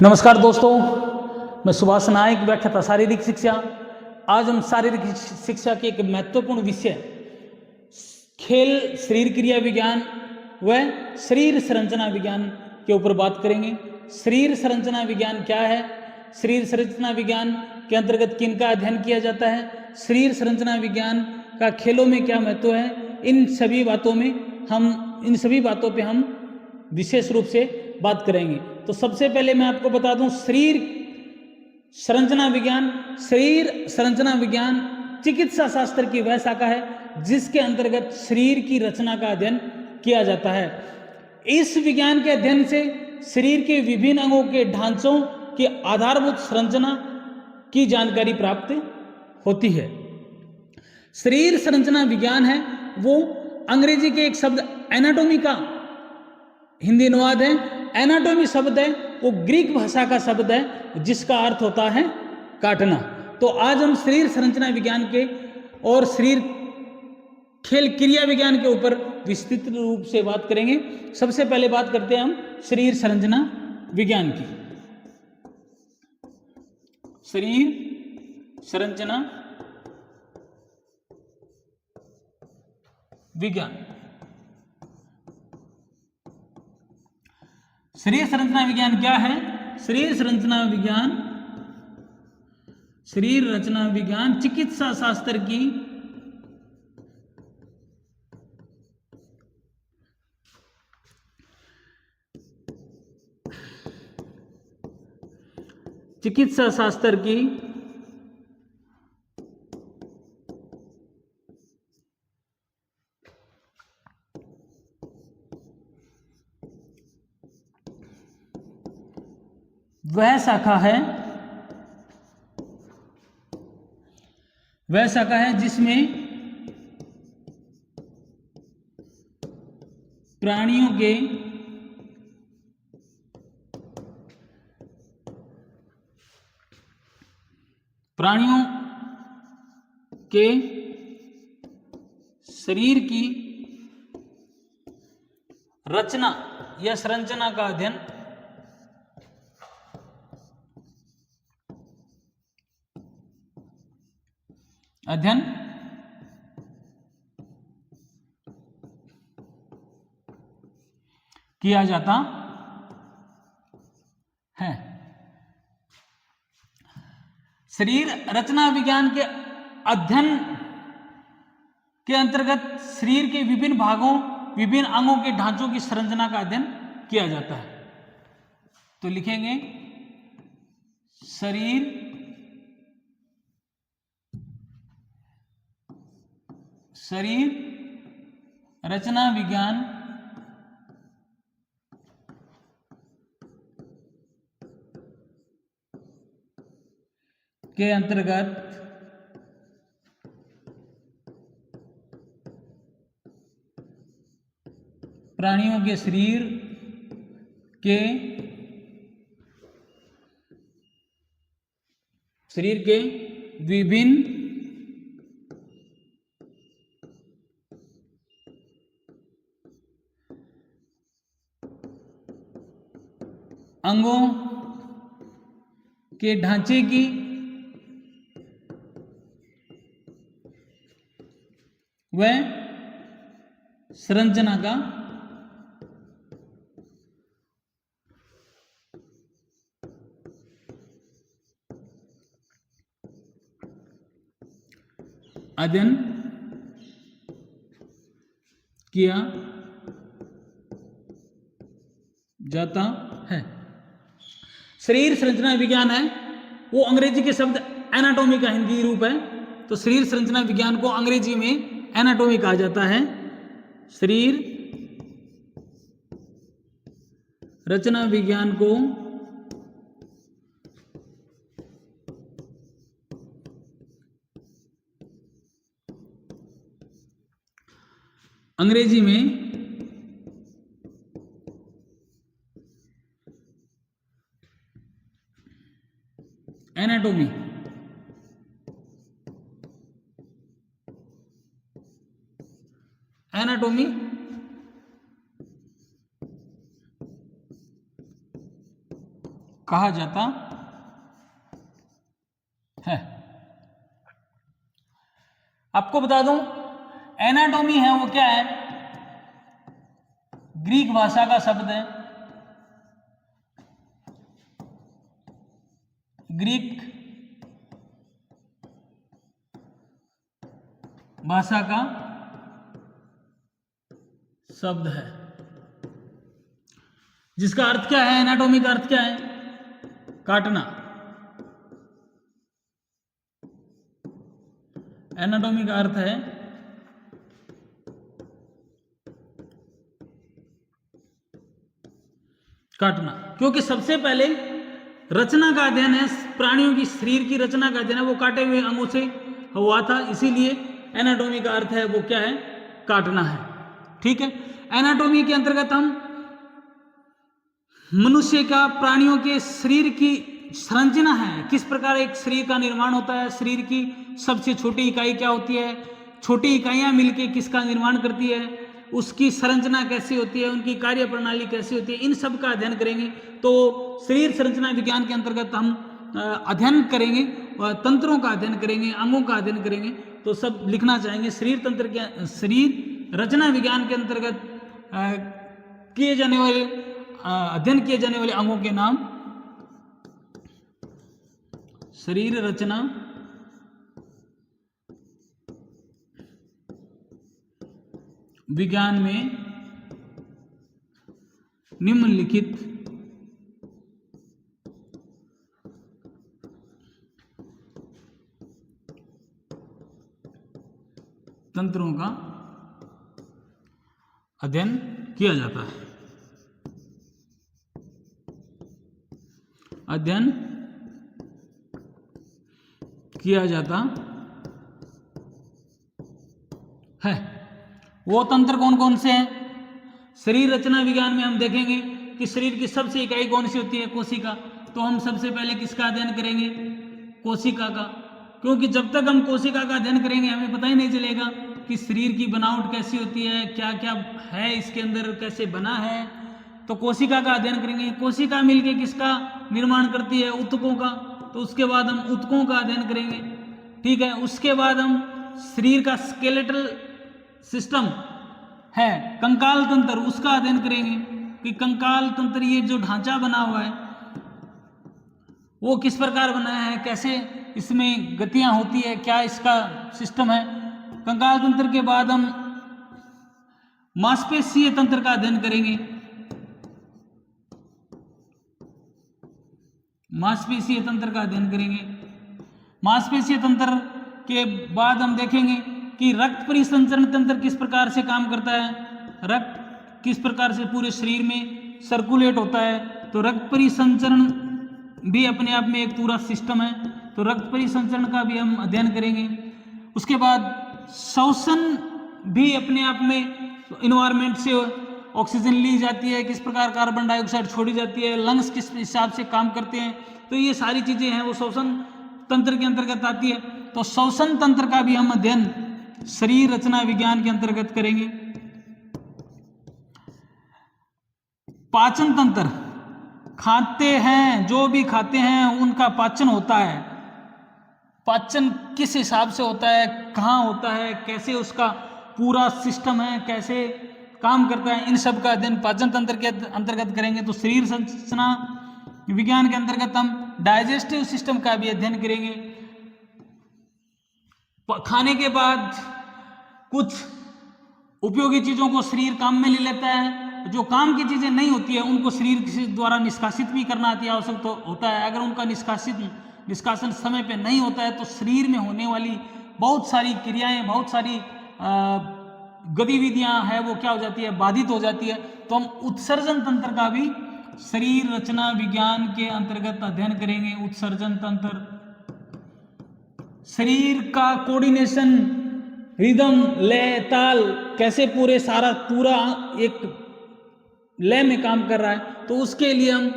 नमस्कार दोस्तों, मैं सुभाष नायक, व्याख्याता शारीरिक शिक्षा। आज हम शारीरिक शिक्षा के एक महत्वपूर्ण विषय खेल, शरीर क्रिया विज्ञान व शरीर संरचना विज्ञान के ऊपर बात करेंगे। शरीर संरचना विज्ञान क्या है? शरीर संरचना विज्ञान के अंतर्गत किन का अध्ययन किया जाता है? शरीर संरचना विज्ञान का खेलों में क्या महत्व है? इन सभी बातों पे हम विशेष रूप से बात करेंगे। तो सबसे पहले मैं आपको बता दूं, शरीर संरचना विज्ञान चिकित्सा शास्त्र की वह शाखा है जिसके अंतर्गत शरीर की रचना का अध्ययन किया जाता है। इस विज्ञान के अध्ययन से शरीर के विभिन्न अंगों के ढांचों की आधारभूत संरचना की जानकारी प्राप्त होती है। शरीर संरचना विज्ञान है वो अंग्रेजी के एक शब्द एनाटॉमी का हिंदी अनुवाद है। एनाटॉमी शब्द है वो ग्रीक भाषा का शब्द है जिसका अर्थ होता है काटना। तो आज हम शरीर संरचना विज्ञान के और शरीर खेल क्रिया विज्ञान के ऊपर विस्तृत रूप से बात करेंगे। सबसे पहले बात करते हैं हम शरीर संरचना विज्ञान की। शरीर संरचना विज्ञान। शरीर संरचना विज्ञान क्या है? शरीर रचना विज्ञान चिकित्सा शास्त्र की वह शाखा है जिसमें प्राणियों के शरीर की रचना या संरचना का अध्ययन किया जाता है। शरीर रचना विज्ञान के अध्ययन के अंतर्गत शरीर के विभिन्न भागों, विभिन्न अंगों के ढांचों की संरचना का अध्ययन किया जाता है। तो लिखेंगे शरीर रचना विज्ञान के अंतर्गत प्राणियों के शरीर के विभिन्न अंगों के ढांचे की व संरचना का अध्ययन किया जाता है। शरीर संरचना विज्ञान है वो अंग्रेजी के शब्द एनाटॉमी का हिंदी रूप है। तो शरीर संरचना विज्ञान को अंग्रेजी में एनाटॉमी कहा जाता है। शरीर रचना विज्ञान को अंग्रेजी में एनाटॉमी कहा जाता है। आपको बता दूं, एनाटॉमी है वो क्या है, ग्रीक भाषा का शब्द है, ग्रीक भाषा का शब्द है, जिसका अर्थ क्या है, एनाटॉमी का अर्थ क्या है, काटना। एनाटॉमी का अर्थ है काटना, क्योंकि सबसे पहले रचना का अध्ययन है, प्राणियों की शरीर की रचना का अध्ययन है वो काटे हुए अंगों से हुआ था, इसीलिए एनाटॉमी का अर्थ है वो क्या है, काटना है। ठीक है, एनाटॉमी के अंतर्गत हम मनुष्य का, प्राणियों के शरीर की संरचना है, किस प्रकार एक शरीर का निर्माण होता है, शरीर की सबसे छोटी इकाई क्या होती है, छोटी इकाइयां मिलकर किसका निर्माण करती है, उसकी संरचना कैसी होती है, उनकी कार्य प्रणाली कैसी होती है, इन सब का अध्ययन करेंगे। तो शरीर संरचना विज्ञान के अंतर्गत हम अध्ययन करेंगे, तंत्रों का अध्ययन करेंगे, अंगों का अध्ययन करेंगे, तो सब लिखना चाहेंगे। शरीर तंत्र के, शरीर रचना विज्ञान के अंतर्गत किए जाने वाले, अध्ययन किए जाने वाले अंगों के नाम, शरीर रचना विज्ञान में निम्नलिखित तंत्रों का अध्ययन किया जाता है। अध्ययन किया जाता है। वो तंत्र कौन कौन से हैं? शरीर रचना विज्ञान में हम देखेंगे कि शरीर की सबसे इकाई कौन सी होती है, कोशिका। तो हम सबसे पहले किसका अध्ययन करेंगे, कोशिका का, क्योंकि जब तक हम कोशिका का अध्ययन करेंगे हमें पता ही नहीं चलेगा कि शरीर की बनावट कैसी होती है, क्या क्या है इसके अंदर, कैसे बना है। तो कोशिका का अध्ययन करेंगे। कोशिका मिलके किसका निर्माण करती है, ऊतकों का, तो उसके बाद हम ऊतकों का अध्ययन करेंगे। ठीक है, उसके बाद हम शरीर का स्केलेटल सिस्टम है, कंकाल तंत्र, उसका अध्ययन करेंगे कि कंकाल तंत्र, ये जो ढांचा बना हुआ है वो किस प्रकार बनाया है, कैसे इसमें गतियां होती है, क्या इसका सिस्टम है। कंकाल तंत्र के बाद हम मांसपेशीय तंत्र का अध्ययन करेंगे। मांसपेशीय तंत्र का अध्ययन करेंगे। मांसपेशीय तंत्र के बाद हम देखेंगे कि रक्त परिसंचरण तंत्र किस प्रकार से काम करता है, रक्त किस प्रकार से पूरे शरीर में सर्कुलेट होता है। तो रक्त परिसंचरण भी अपने आप में एक पूरा सिस्टम है, तो रक्त परिसंचरण का भी हम अध्ययन करेंगे। उसके बाद श्वसन भी अपने आप में, इन्वायरमेंट से ऑक्सीजन ली जाती है, किस प्रकार कार्बन डाइऑक्साइड छोड़ी जाती है, लंग्स किस हिसाब से काम करते हैं, तो ये सारी चीजें हैं वो श्वसन तंत्र के अंतर्गत आती है। तो श्वसन तंत्र का भी हम अध्ययन शरीर रचना विज्ञान के अंतर्गत करेंगे। पाचन तंत्र, खाते हैं, जो भी खाते हैं उनका पाचन होता है, पाचन किस हिसाब से होता है, कहाँ होता है, कैसे उसका पूरा सिस्टम है, कैसे काम करता है, इन सब का अध्ययन पाचन तंत्र के अंतर्गत करेंगे। तो शरीर संरचना विज्ञान के अंतर्गत हम डाइजेस्टिव सिस्टम का भी अध्ययन करेंगे। खाने के बाद कुछ उपयोगी चीजों को शरीर काम में ले लेता है, जो काम की चीजें नहीं होती है उनको शरीर द्वारा निष्कासित भी करना अति आवश्यक तो होता है। अगर उनका निष्कासन समय पे नहीं होता है तो शरीर में होने वाली बहुत सारी क्रियाएं, बहुत सारी गतिविधियां है वो क्या हो जाती है, बाधित हो जाती है। तो हम उत्सर्जन तंत्र का भी शरीर रचना विज्ञान के अंतर्गत अध्ययन करेंगे। उत्सर्जन तंत्र, शरीर का कोऑर्डिनेशन, रिदम, लय, ताल, कैसे पूरा एक लय में काम कर रहा है, तो उसके लिए हम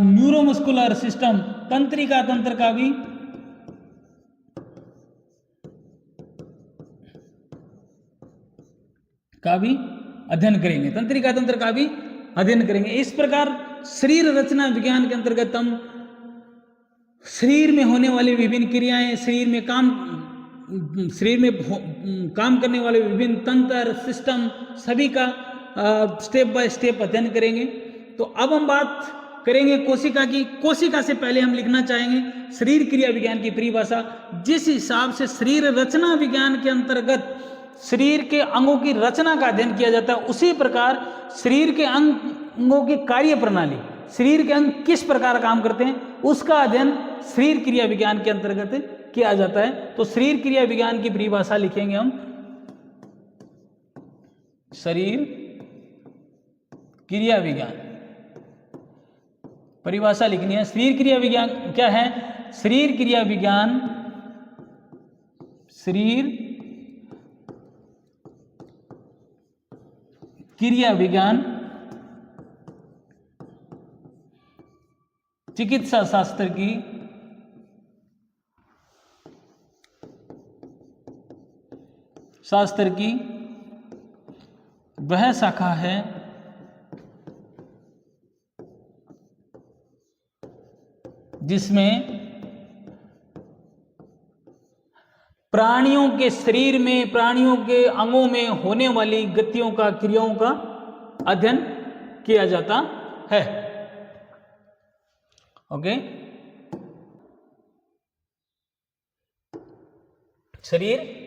न्यूरोमस्कुलर सिस्टम, तंत्रिका तंत्र का भी अध्ययन करेंगे। तंत्रिका तंत्र का भी अध्ययन करेंगे। इस प्रकार शरीर रचना विज्ञान के अंतर्गत हम शरीर में होने वाली विभिन्न क्रियाएं, शरीर में काम करने वाले विभिन्न तंत्र, सिस्टम, सभी का स्टेप बाय स्टेप अध्ययन करेंगे। तो अब हम बात करेंगे कोशिका की। कोशिका से पहले हम लिखना चाहेंगे शरीर क्रिया विज्ञान की परिभाषा। जिस हिसाब से शरीर रचना विज्ञान के अंतर्गत शरीर के अंगों की रचना का अध्ययन किया जाता है, उसी प्रकार शरीर के अंगों की कार्य प्रणाली, शरीर के अंग किस प्रकार काम करते हैं, उसका अध्ययन शरीर क्रिया विज्ञान के अंतर्गत किया जाता है। तो शरीर क्रिया विज्ञान की परिभाषा लिखेंगे हम, शरीर क्रिया विज्ञान परिभाषा लिखनी है। शरीर क्रिया विज्ञान क्या है? शरीर क्रिया विज्ञान, शरीर क्रिया विज्ञान चिकित्सा शास्त्र की वह शाखा है जिसमें प्राणियों के शरीर में, प्राणियों के अंगों में होने वाली गतियों का, क्रियाओं का अध्ययन किया जाता है। ओके, शरीर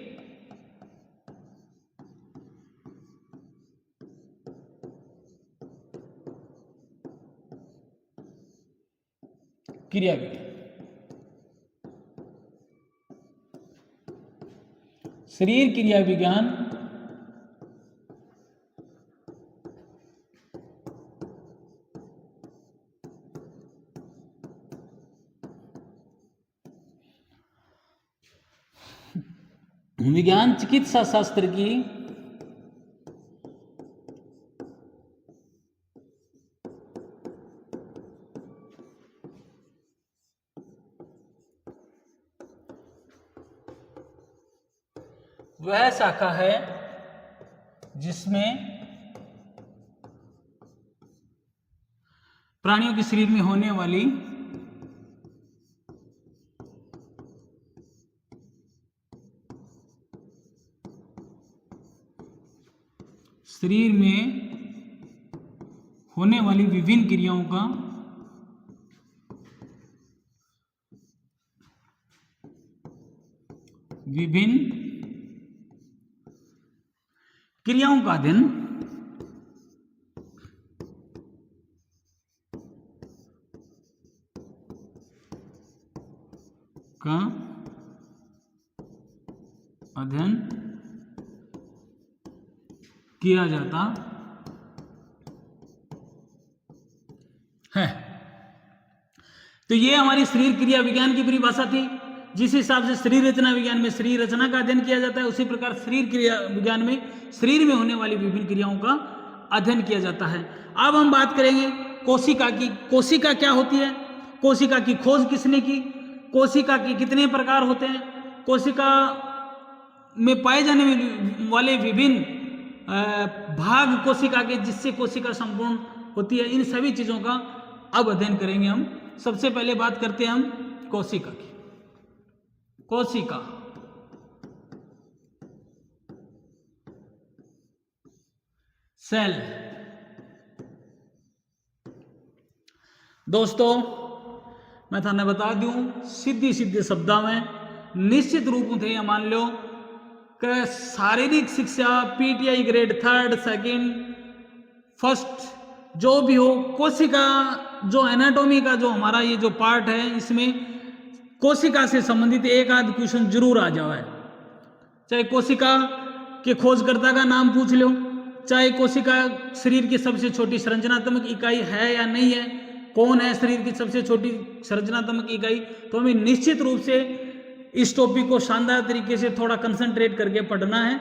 क्रिया विज्ञान, शरीर क्रिया विज्ञान विज्ञान चिकित्सा शास्त्र की वह शाखा है जिसमें प्राणियों के शरीर में होने वाली विभिन्न क्रियाओं का अध्ययन किया जाता है। तो ये हमारी शरीर क्रिया विज्ञान की परिभाषा थी। जिस हिसाब से शरीर रचना विज्ञान में शरीर रचना का अध्ययन किया जाता है, उसी प्रकार शरीर क्रिया विज्ञान में शरीर में होने वाली विभिन्न क्रियाओं का अध्ययन किया जाता है। अब हम बात करेंगे कोशिका की। कोशिका क्या होती है? कोशिका की खोज किसने की? कोशिका के कितने प्रकार होते हैं? कोशिका में पाए जाने वाले विभिन्न भाग कोशिका के, जिससे कोशिका संपूर्ण होती है, इन सभी चीजों का अब अध्ययन करेंगे हम। सबसे पहले बात करते हैं हम कोशिका की। कोशिका सेल। दोस्तों मैं थाने बता दूं सीधे शब्दों में, निश्चित रूप से मान लो कि शारीरिक शिक्षा PTI grade 3rd 2nd 1st जो भी हो, कोशिका जो एनाटॉमी का जो हमारा ये जो पार्ट है, इसमें कोशिका से संबंधित एक आध क्वेश्चन जरूर आ जाए। चाहे कोशिका के खोजकर्ता का नाम पूछ लो, चाहे कोशिका शरीर की सबसे छोटी संरचनात्मक इकाई है या नहीं है, कौन है शरीर की सबसे छोटी संरचनात्मक इकाई, तो हमें निश्चित रूप से इस टॉपिक को शानदार तरीके से थोड़ा कंसंट्रेट करके पढ़ना है।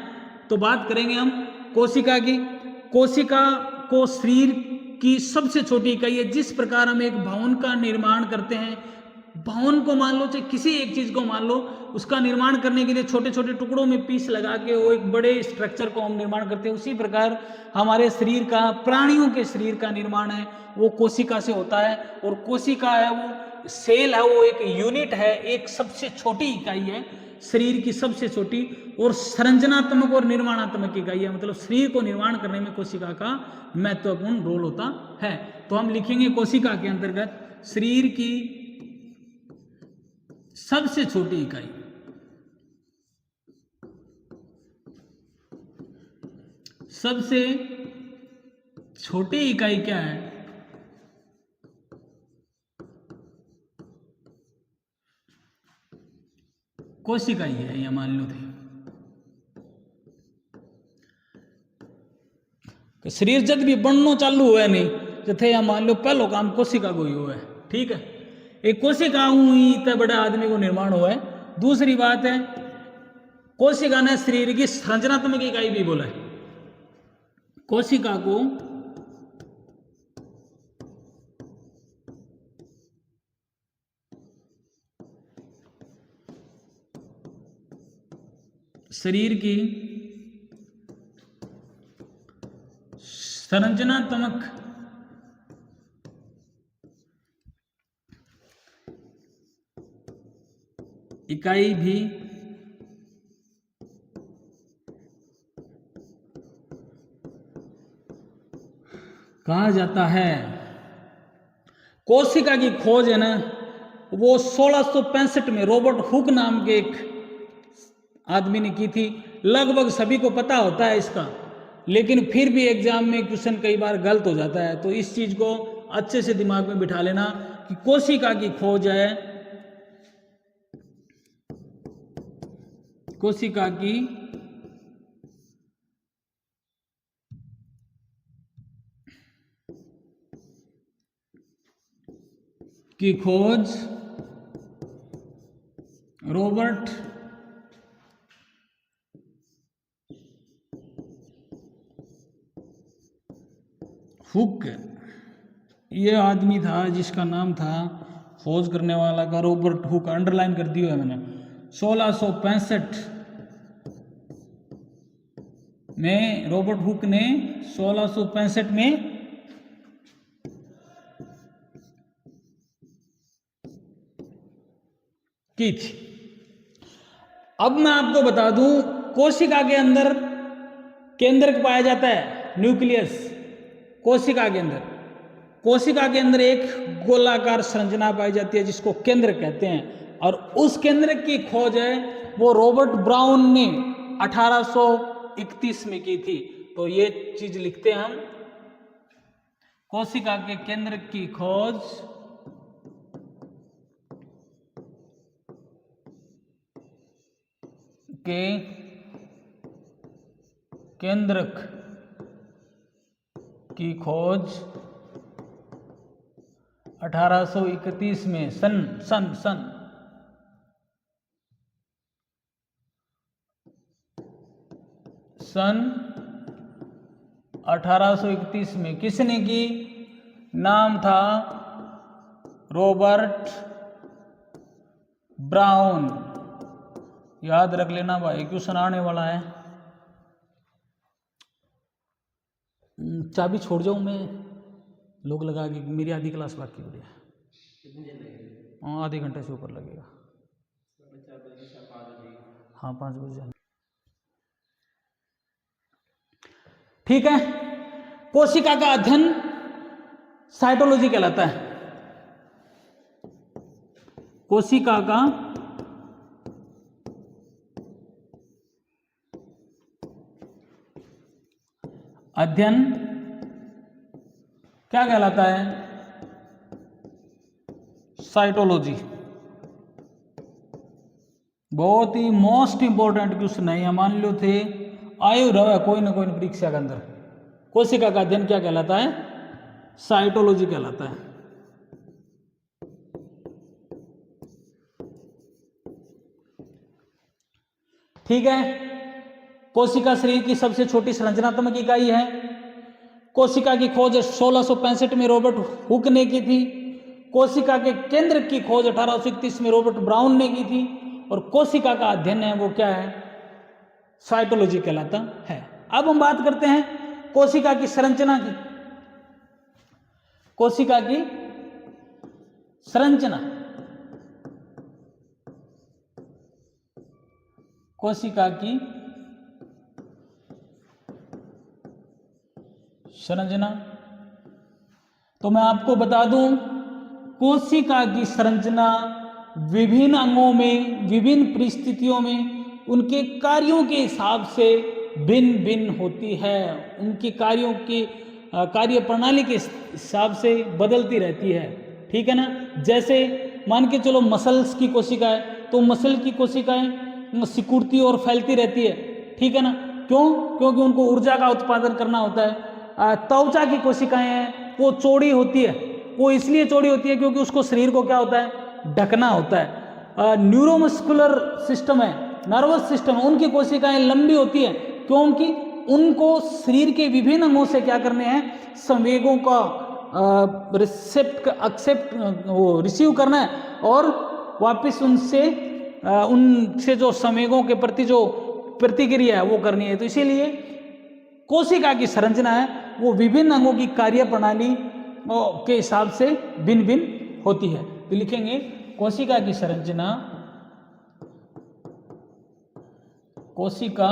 तो बात करेंगे हम कोशिका की। कोशिका को शरीर की सबसे छोटी इकाई है। जिस प्रकार हम एक भवन का निर्माण करते हैं, भवन को मान लो, चाहे किसी एक चीज को मान लो, उसका निर्माण करने के लिए छोटे छोटे टुकड़ों में पीस लगा के वो एक बड़े स्ट्रक्चर को हम निर्माण करते हैं। उसी प्रकार हमारे शरीर का, प्राणियों के शरीर का निर्माण है वो कोशिका से होता है। और कोशिका है वो सेल है, वो एक यूनिट है, एक सबसे छोटी इकाई है, शरीर की सबसे छोटी और संरचनात्मक और निर्माणात्मक इकाई है। मतलब शरीर को निर्माण करने में कोशिका का महत्वपूर्ण रोल होता है। तो हम लिखेंगे कोशिका के अंतर्गत शरीर की सबसे छोटी इकाई, सबसे छोटी इकाई क्या है? कोशिका ही है, या मान लो थे। शरीर जब भी बनना चालू हुआ है नहीं जैसे या मान लो पहलो काम कोशिका को ही हुआ है, ठीक है। एक कोशिका हुई इतना बड़ा आदमी को निर्माण हुआ है। दूसरी बात है कोशिका ने शरीर की संरचनात्मक इकाई भी बोला है। कोशिका को शरीर की संरचनात्मक इकाई भी कहा जाता है। कोशिका की खोज है ना वो 1665 में रॉबर्ट हुक नाम के एक आदमी ने की थी। लगभग सभी को पता होता है इसका, लेकिन फिर भी एग्जाम में क्वेश्चन कई बार गलत हो जाता है। तो इस चीज को अच्छे से दिमाग में बिठा लेना कि कोशिका की खोज है, कोशिका की खोज रॉबर्ट हुक, ये आदमी था जिसका नाम था खोज करने वाला का रॉबर्ट हुक, अंडरलाइन कर दिया है मैंने। 1665 में रॉबर्ट हुक ने 1665 में की थी। अब मैं आपको बता दूं कोशिका के अंदर केंद्रक पाया जाता है, न्यूक्लियस। कोशिका के अंदर एक गोलाकार संरचना पाई जाती है जिसको केंद्र कहते हैं, और उस केंद्र की खोज है वो रॉबर्ट ब्राउन ने 1831 में की थी। तो ये चीज लिखते हैं हम, कोशिका के केंद्र की खोज के केंद्रक की खोज 1831 में सन 1831 में किसने की? नाम था रॉबर्ट ब्राउन। याद रख लेना भाई, क्वेश्चन आने वाला है। चाबी छोड़ जाऊं मैं, लोग लगा के, मेरी आधी क्लास बाकी हो रही है। हाँ, आधे घंटे से ऊपर लगेगा। हाँ, 5 बजे। ठीक है। कोशिका का अध्ययन साइटोलॉजी कहलाता है। कोशिका का अध्ययन क्या कहलाता है? साइटोलॉजी। बहुत ही मोस्ट इंपॉर्टेंट क्वेश्चन है, मान लो थे आयु रहा कोई ना कोई परीक्षा के अंदर। कोशिका का अध्ययन क्या कहलाता है? साइटोलॉजी कहलाता है। ठीक है। कोशिका शरीर की सबसे छोटी संरचनात्मक इकाई है। कोशिका की खोज 1665 में रॉबर्ट हुक ने की थी। कोशिका के केंद्र की खोज 1831 में रॉबर्ट ब्राउन ने की थी, और कोशिका का अध्ययन है वो क्या है, साइटोलॉजी कहलाता है। अब हम बात करते हैं कोशिका की संरचना की। कोशिका की संरचना, कोशिका की संरचना, तो मैं आपको बता दूं, कोशिका की संरचना विभिन्न अंगों में, विभिन्न परिस्थितियों में उनके कार्यों के हिसाब से भिन्न भिन्न होती है। उनके कार्यों की कार्य प्रणाली के हिसाब से बदलती रहती है, ठीक है ना। जैसे मान के चलो मसल्स की कोशिका है, तो मसल की कोशिकाएं सिकुड़ती और फैलती रहती है, ठीक है ना। क्यों? क्योंकि उनको ऊर्जा का उत्पादन करना होता है। त्वचा की कोशिकाएं हैं वो चौड़ी होती है, वो इसलिए चौड़ी होती है क्योंकि उसको शरीर को क्या होता है, ढकना होता है। न्यूरोमस्कुलर सिस्टम है, नर्वस सिस्टम, उनकी कोशिकाएं लंबी होती है क्योंकि उनको शरीर के विभिन्न अंगों से क्या करने हैं, संवेगों का रिसीव करना है और वापस उनसे जो संवेगों के प्रति जो प्रतिक्रिया है वो करनी है। तो इसीलिए कोशिका की संरचना है वो विभिन्न अंगों की कार्य प्रणाली के हिसाब से भिन्न भिन्न होती है। तो लिखेंगे कोशिका की संरचना, कोशिका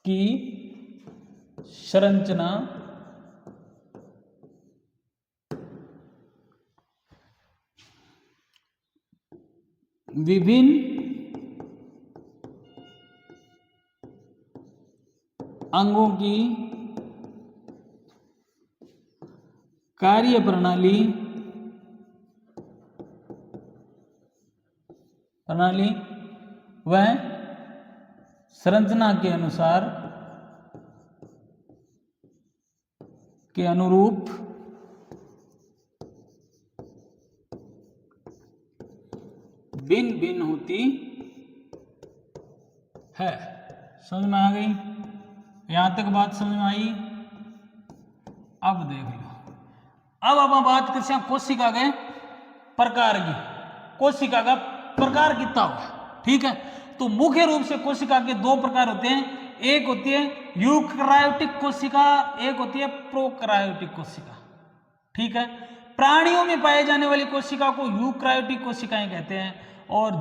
की संरचना विभिन्न अंगों की कार्य प्रणाली व संरचना के अनुसार के अनुरूप भिन्न भिन्न होती है। समझ में आ गई? यहां तक बात समझ में आई? अब देख लो, अब हम बात करते हैं कोशिका के प्रकार की। कोशिका का प्रकार कितना होगा, ठीक है। तो मुख्य रूप से कोशिका के दो प्रकार होते हैं, एक होती है यूकैरियोटिक कोशिका, एक होती है प्रोकैरियोटिक कोशिका, ठीक है। प्राणियों में पाए जाने वाली कोशिका को यूकैरियोटिक कोशिकाएं कहते हैं, और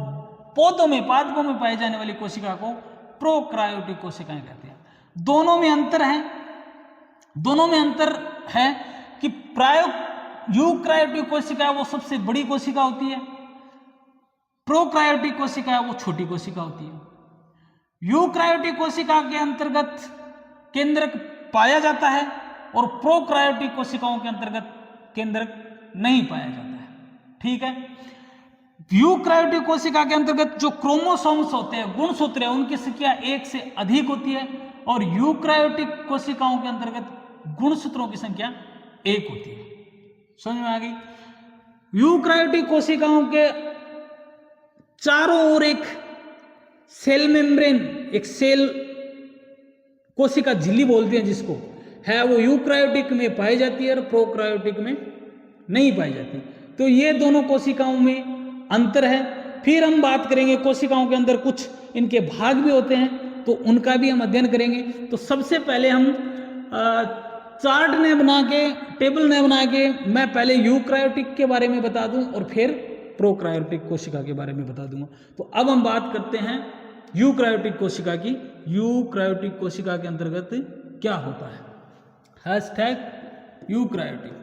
पौधों में, पादपों में पाए जाने वाली कोशिका को प्रोकैरियोटिक कोशिकाएं कहते हैं। दोनों में अंतर है कि यूकैरियोटिक कोशिका वो सबसे बड़ी कोशिका होती है, प्रोकैरियोटिक कोशिका वो छोटी कोशिका होती है। यूकैरियोटिक कोशिका के अंतर्गत केंद्रक पाया जाता है और प्रोकैरियोटिक कोशिकाओं के अंतर्गत केंद्रक नहीं पाया जाता है, ठीक है। यूकैरियोटिक कोशिका के अंतर्गत जो क्रोमोसोम्स होते हैं, गुणसूत्र है, उनकी संख्या एक से अधिक होती है, और यूकैरियोटिक कोशिकाओं के अंतर्गत गुणसूत्रों की संख्या एक होती है। समझ में आ गई? यूकैरियोटिक कोशिकाओं के चारों ओर एक सेल मेम्ब्रेन, एक सेल कोशिका झिल्ली बोलते हैं जिसको, है वो यूकैरियोटिक में पाई जाती है और प्रोकैरियोटिक में नहीं पाई जाती। तो ये दोनों कोशिकाओं में अंतर है। फिर हम बात करेंगे कोशिकाओं के अंदर कुछ इनके भाग भी होते हैं, तो उनका भी हम अध्ययन करेंगे। तो सबसे पहले हम चार्ट ने बना के, टेबल ने बना के, मैं पहले यूकैरियोटिक के बारे में बता दूं और फिर प्रोकैरियोटिक कोशिका के बारे में बता दूंगा। तो अब हम बात करते हैं यूकैरियोटिक कोशिका की। यूकैरियोटिक कोशिका के अंतर्गत क्या होता है? Hashtag eukaryotic.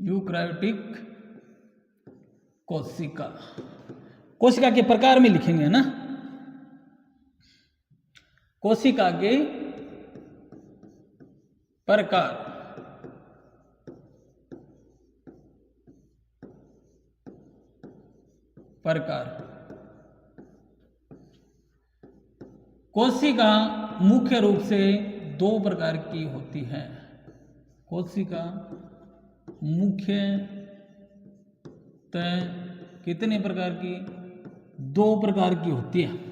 यूकैरियोटिक कोशिका, कोशिका के प्रकार में लिखेंगे ना, कोशिका के प्रकार। कोशिका मुख्य रूप से दो प्रकार की होती है। कोशिका मुख्यतः कितने प्रकार की? दो प्रकार की होती है।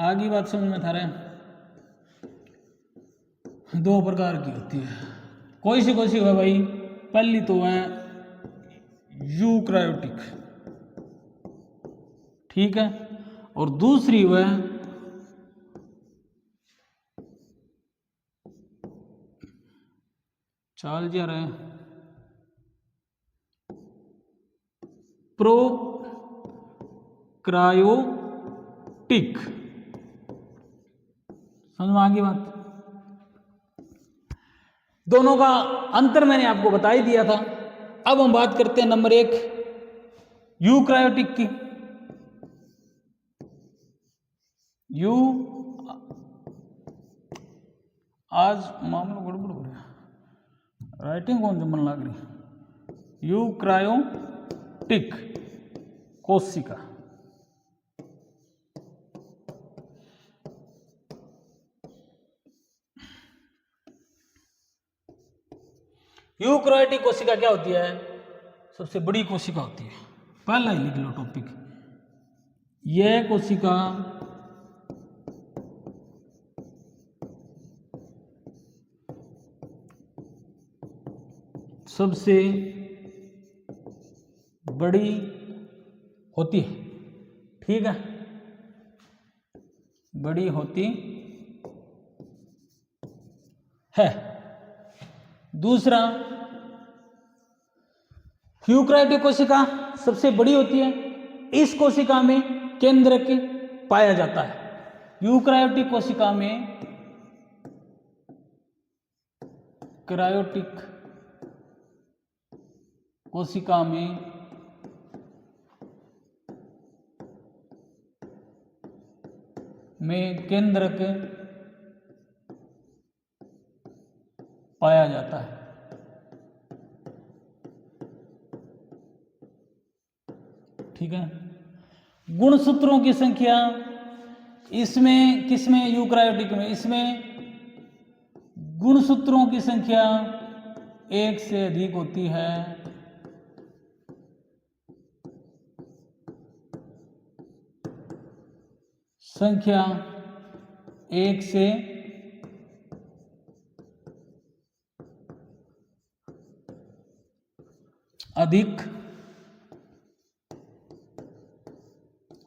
आगे बात समझ में था रहे? दो प्रकार की होती है। कोई सी है भाई? पहली तो है यूकैरियोटिक, ठीक है, और दूसरी वह चाल जा रहे हैं प्रोक्रायोटिक। समझ में आ गई बात? दोनों का अंतर मैंने आपको बता ही दिया था। अब हम बात करते हैं नंबर 1 यूकैरियोटिक की। आज मामला गड़बड़ हो रहा है, राइटिंग कौन से मन लग रही। यूकैरियोटिक कोशिका, यूकैरियोटिक कोशिका क्या होती है? सबसे बड़ी कोशिका होती है। पहला ही लिख लो टॉपिक, यह कोशिका सबसे बड़ी होती है, ठीक है, बड़ी होती है। दूसरा, यूकैरियोटिक कोशिका सबसे बड़ी होती है, इस कोशिका में केंद्रक पाया जाता है। यूकैरियोटिक कोशिका में कैरियोटिक कोशिका में केंद्रक पाया जाता है। ठीक है, गुणसूत्रों की संख्या इसमें किसमें? यूकैरियोटिक में। इसमें गुणसूत्रों की संख्या 1 से अधिक होती है। संख्या 1 से अधिक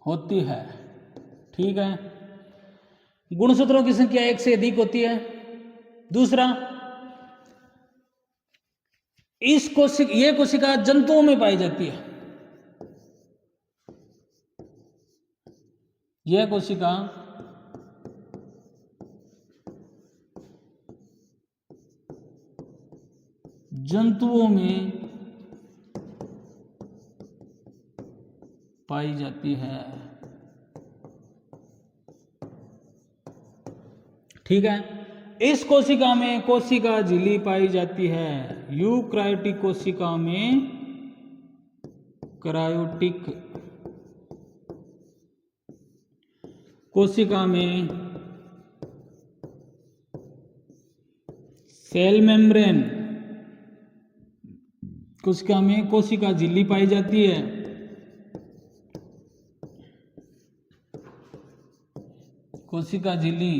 होती है, ठीक है, गुणसूत्रों की संख्या 1 से अधिक होती है। दूसरा, ये कोशिका जंतुओं में पाई जाती है। यह कोशिका जंतुओं में पाई जाती है, ठीक है। इस कोशिका में कोशिका झिल्ली पाई जाती है। यूकैरियोटिक कोशिका में कैरियोटिक कोशिका में सेल मेम्ब्रेन, कोशिका में कोशिका झिल्ली पाई जाती है। कोशिका झिल्ली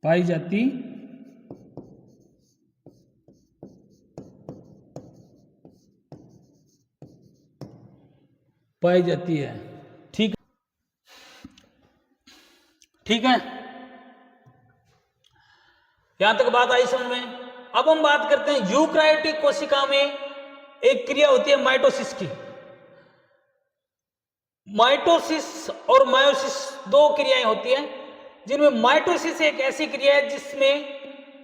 पाई जाती है, ठीक, ठीक है, यहां तक बात आई समझ में। अब हम बात करते हैं यूकैरियोटिक कोशिका में एक क्रिया होती है माइटोसिस की। माइटोसिस और मायोसिस दो क्रियाएं होती हैं, जिनमें माइटोसिस एक ऐसी क्रिया है जिसमें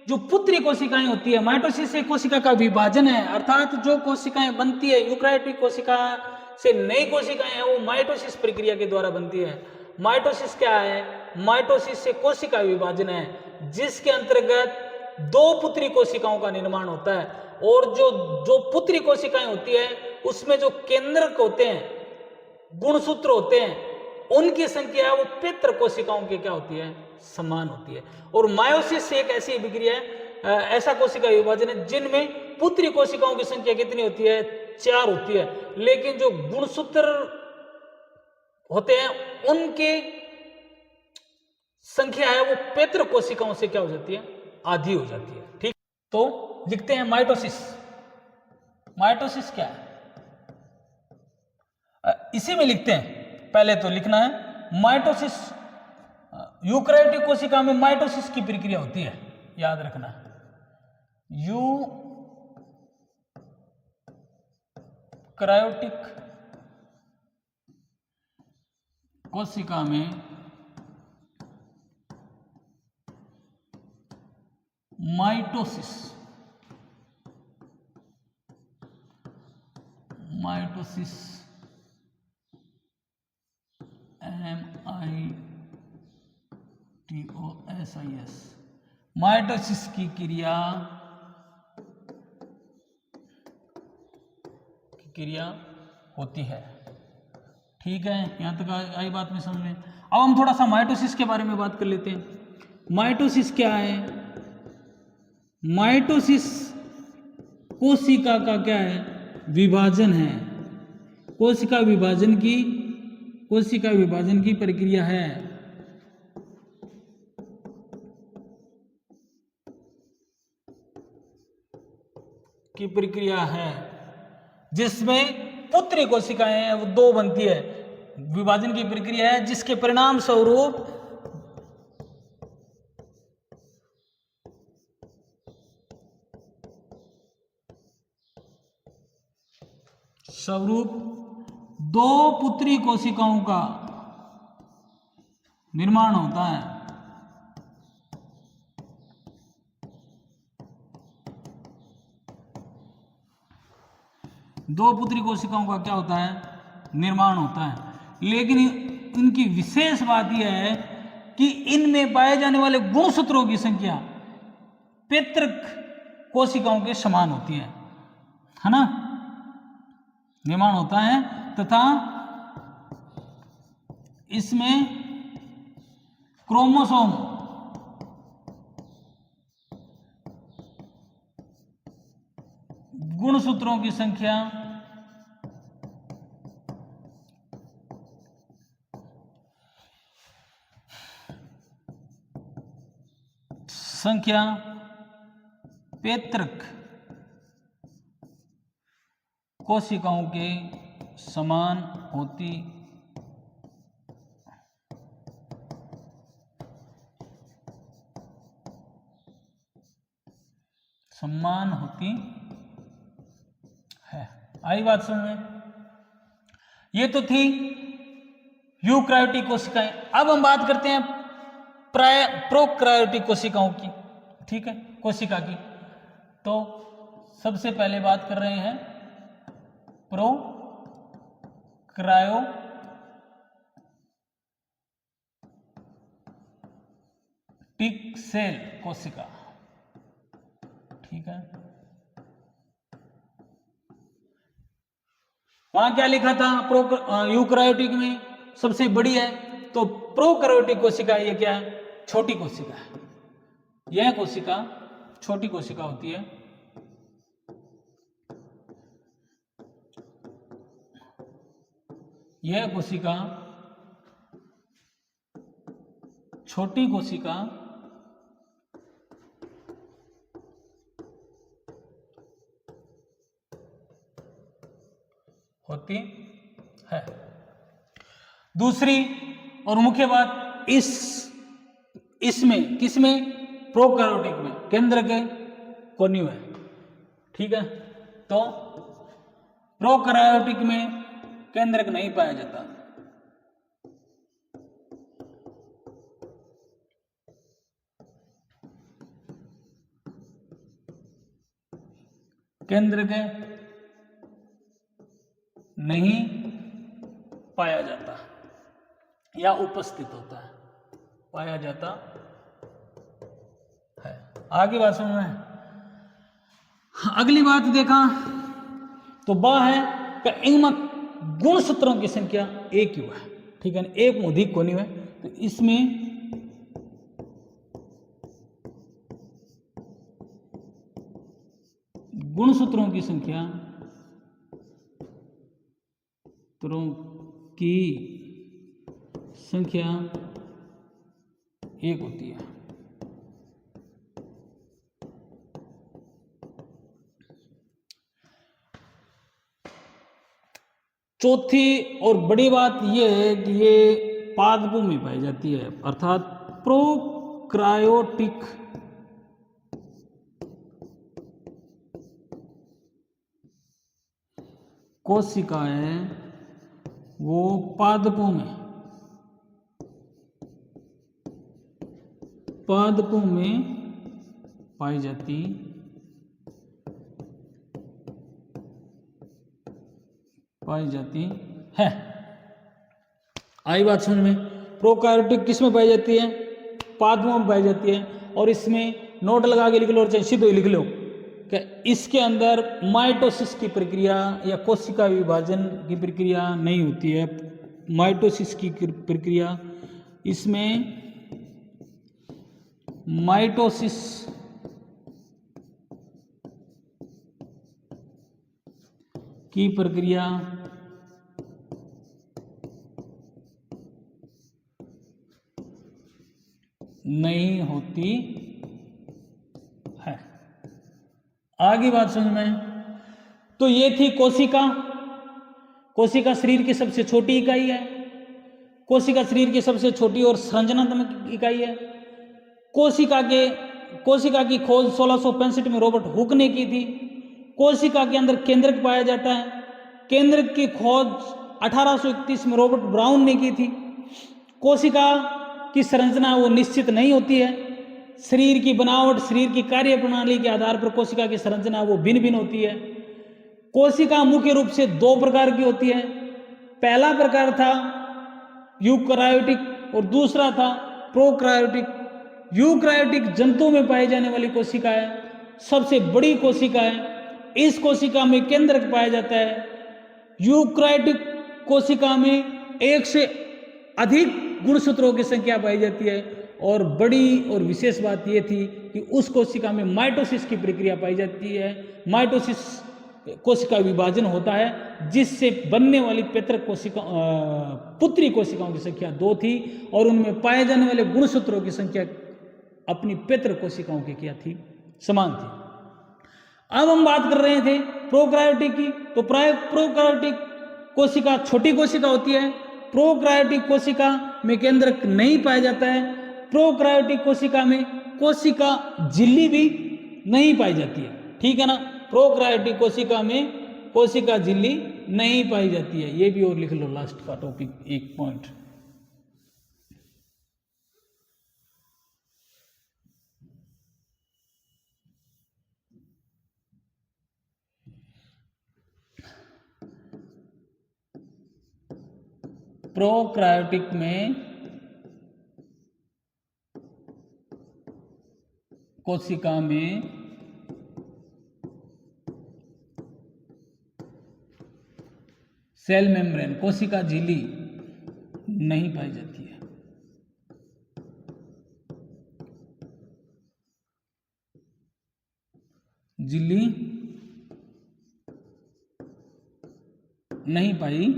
जो पुत्री कोशिकाएं होती है, माइटोसिस एक कोशिका का विभाजन है, अर्थात जो कोशिकाएं बनती है यूकैरियोटिक कोशिका से नई कोशिकाएं हैं वो माइटोसिस प्रक्रिया के द्वारा बनती है। माइटोसिस क्या है? माइटोसिस से कोशिका विभाजन है जिसके अंतर्गत दो पुत्री कोशिकाओं का निर्माण होता है, और जो पुत्री कोशिकाएं होती है उसमें जो केंद्रक होते हैं, गुणसूत्र होते हैं, उनकी संख्या है वो पितृ कोशिकाओं की क्या होती है? समान होती है। और मायोसिस से एक ऐसी विक्रिया है, ऐसा कोशिका विभाजन है जिनमें पुत्री कोशिकाओं की संख्या कितनी होती है? 4 होती है, लेकिन जो गुणसूत्र होते हैं उनकी संख्या है वो पितृ कोशिकाओं से क्या हो जाती है? आधी हो जाती है। ठीक, तो लिखते हैं माइटोसिस। माइटोसिस क्या है? इसी में लिखते हैं, पहले तो लिखना है माइटोसिस। यूकैरियोटिक कोशिका में माइटोसिस की प्रक्रिया होती है, याद रखना। यूकैरियोटिक कोशिका में माइटोसिस MITOSIS माइटोसिस की क्रिया होती है। ठीक है, यहां तक आई बात में समझ में। अब हम थोड़ा सा माइटोसिस के बारे में बात कर लेते हैं। माइटोसिस क्या है? माइटोसिस कोशिका का क्या है? विभाजन है। कोशिका विभाजन की प्रक्रिया है। जिसमें पुत्री कोशिकाएं हैं, वो 2 बनती है। विभाजन की प्रक्रिया है जिसके परिणाम स्वरूप दो पुत्री कोशिकाओं का निर्माण होता है। दो पुत्री कोशिकाओं का क्या होता है? निर्माण होता है। लेकिन इनकी विशेष बात यह है कि इनमें पाए जाने वाले गुणसूत्रों की संख्या पितृक कोशिकाओं के समान होती है ना? निर्माण होता है तथा इसमें क्रोमोसोम गुणसूत्रों की संख्या पैतृक कोशिकाओं के समान होती है। आई बात समझ में? ये तो थी यूकैरियोटिक कोशिकाएं। अब हम बात करते हैं प्रोकैरियोटिक कोशिकाओं की। ठीक है, कोशिका की। तो सबसे पहले बात कर रहे हैं प्रोकैरियोटिक सेल कोशिका। ठीक है, वहां क्या लिखा था? यूकैरियोटिक में सबसे बड़ी है, तो प्रोकैरियोटिक कोशिका ये क्या है? छोटी कोशिका है। यह कोशिका छोटी कोशिका होती है। यह कोशिका छोटी कोशिका होती है। दूसरी और मुख्य बात, इसमें किसमें? प्रोकैरियोटिक में केंद्र के कोनियों है। ठीक है, तो प्रोकैरियोटिक में केंद्रक नहीं पाया जाता। केंद्र के नहीं पाया जाता या उपस्थित होता है, पाया जाता है। आगे बात समझ में? अगली बात देखा तो वह है कि इनमें गुणसूत्रों की संख्या एक ही है। ठीक है, एक अधिक कोनी है, तो इसमें गुणसूत्रों की संख्या एक होती है। चौथी और बड़ी बात यह है कि ये पादपों में पाई जाती है, अर्थात प्रोक्रायोटिक कोशिकाएं वो पादपों में पाई जाती है। आई बात समझ में? प्रोकार्योटिक किस में पाई जाती है? पादपों में पाई जाती है। और इसमें नोट लगा के लिख लो और चाहे सीधे लिख लो कि इसके अंदर माइटोसिस की प्रक्रिया या कोशिका विभाजन की प्रक्रिया नहीं होती है। माइटोसिस की प्रक्रिया, इसमें माइटोसिस की प्रक्रिया नहीं होती है। आगे बात समझ में? तो ये थी कोशिका। कोशिका शरीर की सबसे छोटी इकाई है। कोशिका शरीर की सबसे छोटी और संरचनात्मक इकाई है। कोशिका की खोज 1665 में रॉबर्ट हुक ने की थी। कोशिका के अंदर केंद्रक पाया जाता है। केंद्रक की खोज 1831 में रॉबर्ट ब्राउन ने की थी। कोशिका की संरचना वो निश्चित नहीं होती है। शरीर की बनावट, शरीर की कार्य प्रणाली के आधार पर कोशिका की संरचना वो भिन्न भिन्न होती है। कोशिका मुख्य रूप से दो प्रकार की होती है। पहला प्रकार था यूकैरियोटिक और दूसरा था प्रोकैरियोटिक। यूकैरियोटिक जंतुओं में पाई जाने वाली कोशिका है, सबसे बड़ी कोशिका है। इस कोशिका में केंद्रक पाया जाता है। यूकैरियोटिक कोशिका में एक से अधिक गुणसूत्रों की संख्या पाई जाती है। और बड़ी और विशेष बात यह थी कि उस कोशिका में माइटोसिस की प्रक्रिया पाई जाती है। माइटोसिस कोशिका विभाजन होता है, जिससे बनने वाली पुत्री कोशिकाओं की संख्या 2 थी और उनमें पाए जाने वाले गुणसूत्रों की संख्या अपनी पितृ कोशिकाओं की क्या थी? समान थी। अब हम बात कर रहे थे प्रोकैरियोटिक की। तो प्रोकैरियोटिक कोशिका छोटी कोशिका होती है। प्रोकैरियोटिक कोशिका में केंद्रक नहीं पाया जाता है। प्रोकैरियोटिक कोशिका में कोशिका झिल्ली भी नहीं पाई जाती है। ठीक है ना? प्रोकैरियोटिक कोशिका में कोशिका झिल्ली नहीं पाई जाती है। ये भी और लिख लो, लास्ट का टॉपिक, एक पॉइंट। प्रोकैरियोटिक में कोशिका में सेल मेम्ब्रेन, कोशिका झिल्ली नहीं पाई जाती है। झिल्ली नहीं पाई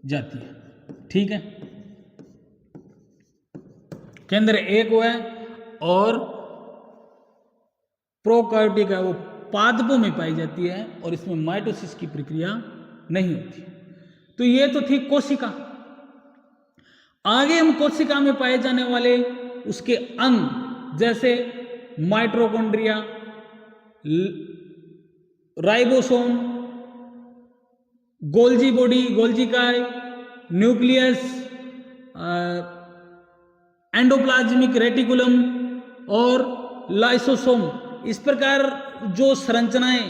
जाती है। ठीक है? केंद्र एक वो है और प्रोकैरियोटिक है वो पादपों में पाई जाती है और इसमें माइटोसिस की प्रक्रिया नहीं होती। तो ये तो थी कोशिका। आगे हम कोशिका में पाए जाने वाले उसके अंग, जैसे mitochondria, ribosome, Golgi body, Golgi काय, न्यूक्लियस, एंडोप्लाज्मिक रेटिकुलम और लाइसोसोम, इस प्रकार जो संरचनाएं,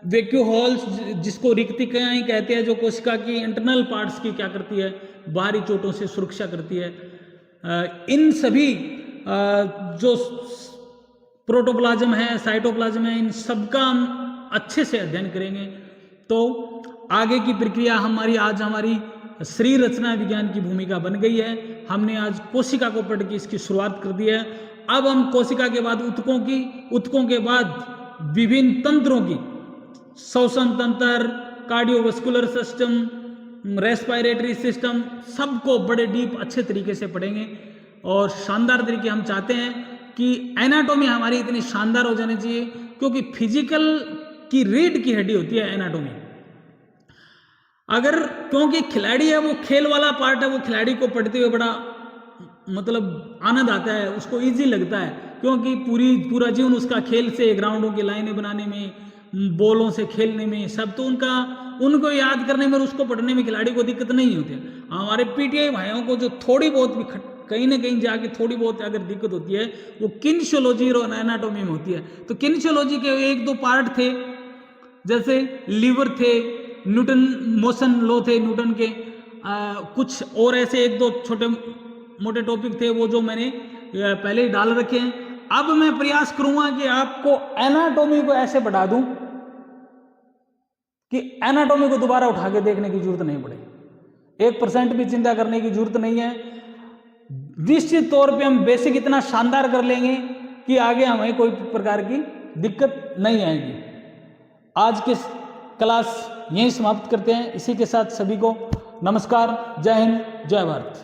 वैक्यूहोल्स जिसको रिक्तिकाएं कहते हैं, जो कोशिका की इंटरनल पार्ट्स की क्या करती है, बाहरी चोटों से सुरक्षा करती है, इन सभी जो प्रोटोप्लाज्म है, साइटोप्लाज्म है, इन सबका हम अच्छे से अध्ययन करेंगे। तो आगे की प्रक्रिया हमारी शरीर रचना विज्ञान की भूमिका बन गई है। हमने आज कोशिका को पढ़ के इसकी शुरुआत कर दी है। अब हम कोशिका के बाद ऊतकों के बाद विभिन्न तंत्रों की, श्वसन तंत्र, कार्डियोवास्कुलर सिस्टम, रेस्पिरेटरी सिस्टम, सबको बड़े डीप अच्छे तरीके से पढ़ेंगे। और शानदार तरीके हम चाहते हैं कि एनाटॉमी हमारी इतनी शानदार हो जानी चाहिए, क्योंकि फिजिकल की रीढ़ की हड्डी होती है एनाटॉमी। अगर क्योंकि खिलाड़ी है वो खेल वाला पार्ट है, वो खिलाड़ी को पढ़ते हुए बड़ा मतलब आनंद आता है, उसको इजी लगता है, क्योंकि पूरा जीवन उसका खेल से, ग्राउंडों की लाइनें बनाने में, बॉलों से खेलने में, सब तो उनको याद करने में और उसको पढ़ने में खिलाड़ी को दिक्कत नहीं होती है। हमारे पीटीआई भाइयों को जो थोड़ी बहुत भी कहीं ना कहीं जाके थोड़ी बहुत अगर दिक्कत होती है वो किनेशियोलॉजी और एनाटॉमी में होती है। तो किनेशियोलॉजी के एक दो पार्ट थे, जैसे लीवर थे, न्यूटन मोशन लॉ थे न्यूटन के, कुछ और ऐसे एक दो छोटे मोटे टॉपिक थे वो जो मैंने पहले ही डाल रखे हैं। अब मैं प्रयास करूंगा कि आपको एनाटॉमी को ऐसे बढ़ा दूं कि एनाटॉमी को दोबारा उठा के देखने की जरूरत नहीं पड़े, 1% भी चिंता करने की जरूरत नहीं है। निश्चित तौर पे हम बेसिक इतना शानदार कर लेंगे कि आगे हमें कोई प्रकार की दिक्कत नहीं आएगी। आज के क्लास यहीं समाप्त करते हैं। इसी के साथ सभी को नमस्कार, जय हिंद, जय भारत।